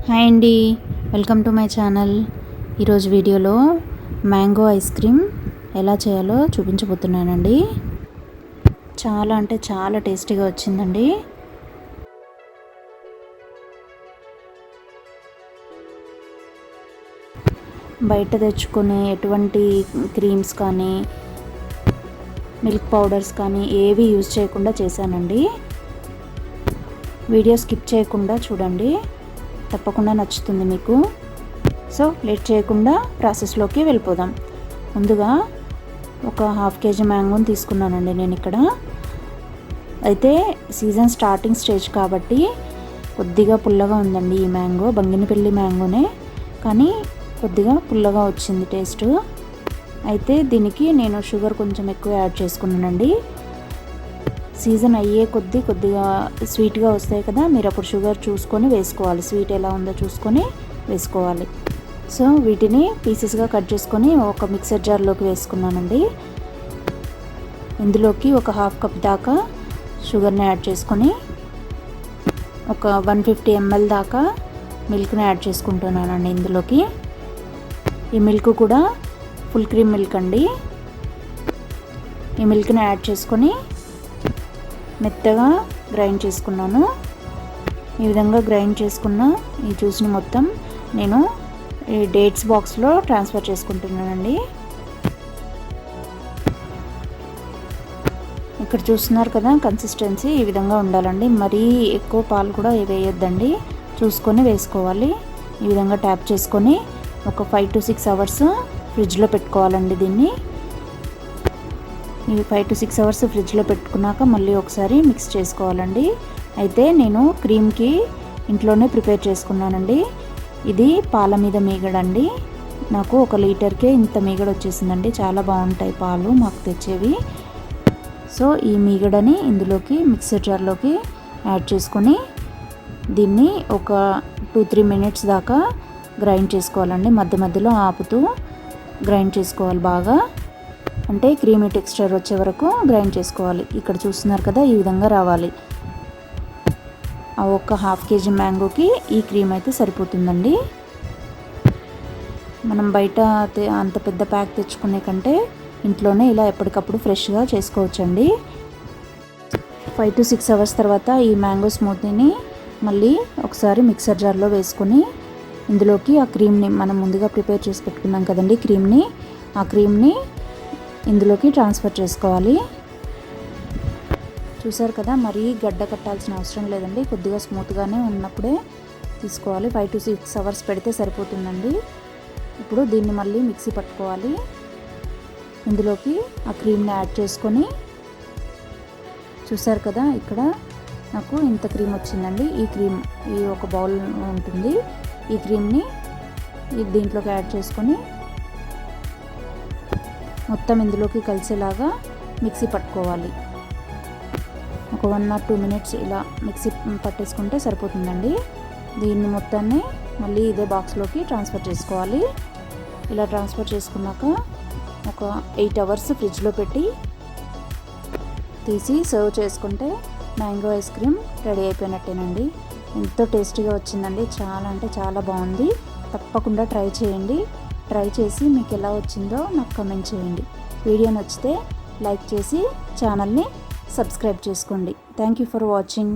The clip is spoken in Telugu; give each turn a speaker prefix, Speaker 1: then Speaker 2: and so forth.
Speaker 1: హాయ్ అండి, వెల్కమ్ టు మై ఛానల్. ఈరోజు వీడియోలో మ్యాంగో ఐస్ క్రీమ్ ఎలా చేయాలో చూపించబోతున్నానండి. చాలా అంటే చాలా టేస్టీగా వచ్చిందండి. బయట తెచ్చుకునే ఎటువంటి క్రీమ్స్ కానీ మిల్క్ పౌడర్స్ కానీ ఏవి యూజ్ చేయకుండా చేశానండి. వీడియో స్కిప్ చేయకుండా చూడండి, తప్పకుండా నచ్చుతుంది మీకు. సో లేట్ చేయకుండా ప్రాసెస్లోకి వెళ్ళిపోదాం. ముందుగా ఒక హాఫ్ కేజీ మ్యాంగోని తీసుకున్నానండి నేను ఇక్కడ. అయితే సీజన్ స్టార్టింగ్ స్టేజ్ కాబట్టి కొద్దిగా పుల్లగా ఉందండి ఈ మ్యాంగో. బంగినపల్లి మ్యాంగోనే కానీ కొద్దిగా పుల్లగా వచ్చింది టేస్ట్. అయితే దీనికి నేను షుగర్ కొంచెం ఎక్కువ యాడ్ చేసుకున్నానండి. సీజన్ అయ్యే కొద్దిగా స్వీట్గా వస్తాయి కదా, మీరు అప్పుడు షుగర్ చూసుకొని వేసుకోవాలి, స్వీట్ ఎలా ఉందో చూసుకొని వేసుకోవాలి. సో వీటిని పీసెస్గా కట్ చేసుకొని ఒక మిక్సర్ జార్లోకి వేసుకున్నానండి. ఇందులోకి ఒక హాఫ్ కప్ దాకా షుగర్ని యాడ్ చేసుకొని ఒక 150 ml దాకా మిల్క్ని యాడ్ చేసుకుంటున్నానండి ఇందులోకి. ఈ మిల్క్ కూడా ఫుల్ క్రీమ్ మిల్క్ అండి. ఈ మిల్క్ని యాడ్ చేసుకొని మెత్తగా గ్రైండ్ చేసుకున్నాను. ఈ విధంగా గ్రైండ్ చేసుకున్న ఈ జ్యూస్ని మొత్తం నేను ఈ డేట్స్ బాక్స్లో ట్రాన్స్ఫర్ చేసుకుంటున్నానండి. ఇక్కడ చూస్తున్నారు కదా, కన్సిస్టెన్సీ ఈ విధంగా ఉండాలండి. మరీ ఎక్కువ పాలు కూడా వేయొద్దండి, చూసుకొని వేసుకోవాలి. ఈ విధంగా ట్యాప్ చేసుకొని ఒక 5 to 6 hours ఫ్రిడ్జ్లో పెట్టుకోవాలండి దీన్ని. ఇవి 5 to 6 hours ఫ్రిడ్జ్లో పెట్టుకున్నాక మళ్ళీ ఒకసారి మిక్స్ చేసుకోవాలండి. అయితే నేను క్రీమ్కి ఇంట్లోనే ప్రిపేర్ చేసుకున్నానండి. ఇది పాల మీద మీగడండి. నాకు 1 లీటర్కే ఇంత మీగడ వచ్చేసిందండి. చాలా బాగుంటాయి పాలు మాకు తెచ్చేవి. సో ఈ మీగడని ఇందులోకి మిక్సర్ జార్లోకి యాడ్ చేసుకొని దీన్ని ఒక 2-3 minutes దాకా గ్రైండ్ చేసుకోవాలండి. మధ్య మధ్యలో ఆపుతూ గ్రైండ్ చేసుకోవాలి బాగా. అంటే క్రీమీ టెక్స్చర్ వచ్చే వరకు గ్రైండ్ చేసుకోవాలి. ఇక్కడ చూస్తున్నారు కదా, ఈ విధంగా రావాలి. ఆ ఒక హాఫ్ కేజీ మ్యాంగోకి ఈ క్రీమ్ అయితే సరిపోతుందండి. మనం బయట అంత పెద్ద ప్యాక్ తెచ్చుకునే కంటే ఇంట్లోనే ఇలా ఎప్పటికప్పుడు ఫ్రెష్గా చేసుకోవచ్చండి. 5 to 6 hours తర్వాత ఈ మ్యాంగో స్మూతీని మళ్ళీ ఒకసారి మిక్సర్ జార్లో వేసుకొని ఇందులోకి ఆ క్రీమ్ని మనం ముందుగా ప్రిపేర్ చేసి పెట్టుకున్నాం కదండి ఆ క్రీమ్ని ఇందులోకి ట్రాన్స్ఫర్ చేసుకోవాలి. చూసారు కదా, మరీ గడ్డ కట్టాల్సిన అవసరం లేదండి. కొద్దిగా స్మూత్గానే ఉన్నప్పుడే తీసుకోవాలి. 5 to 6 hours పెడితే సరిపోతుందండి. ఇప్పుడు దీన్ని మళ్ళీ మిక్సీ పట్టుకోవాలి. ఇందులోకి ఆ క్రీమ్ని యాడ్ చేసుకొని చూసారు కదా, ఇక్కడ నాకు ఇంత క్రీమ్ వచ్చిందండి. ఈ ఒక బౌల్ ఉంటుంది. ఈ క్రీమ్ని దీంట్లోకి యాడ్ చేసుకొని మొత్తం ఇందులోకి కలిసేలాగా మిక్సీ పట్టుకోవాలి. ఒక 1 or 2 minutes ఇలా మిక్సీ పట్టేసుకుంటే సరిపోతుందండి. దీన్ని మొత్తాన్ని మళ్ళీ ఇదే బాక్స్లోకి ట్రాన్స్ఫర్ చేసుకోవాలి. ఇలా ట్రాన్స్ఫర్ చేసుకున్నాక ఒక 8 hours ఫ్రిడ్జ్లో పెట్టి తీసి సర్వ్ చేసుకుంటే మ్యాంగో ఐస్ క్రీమ్ రెడీ అయిపోయినట్టేనండి. ఎంతో టేస్టీగా వచ్చిందండి. చాలా అంటే చాలా బాగుంది. తప్పకుండా ట్రై చేయండి. ట్రై చేసి మీకు ఎలా వచ్చిందో నాకు కమెంట్ చేయండి. వీడియో నచ్చితే లైక్ చేసి ఛానల్ని సబ్స్క్రైబ్ చేసుకోండి. Thank you for watching.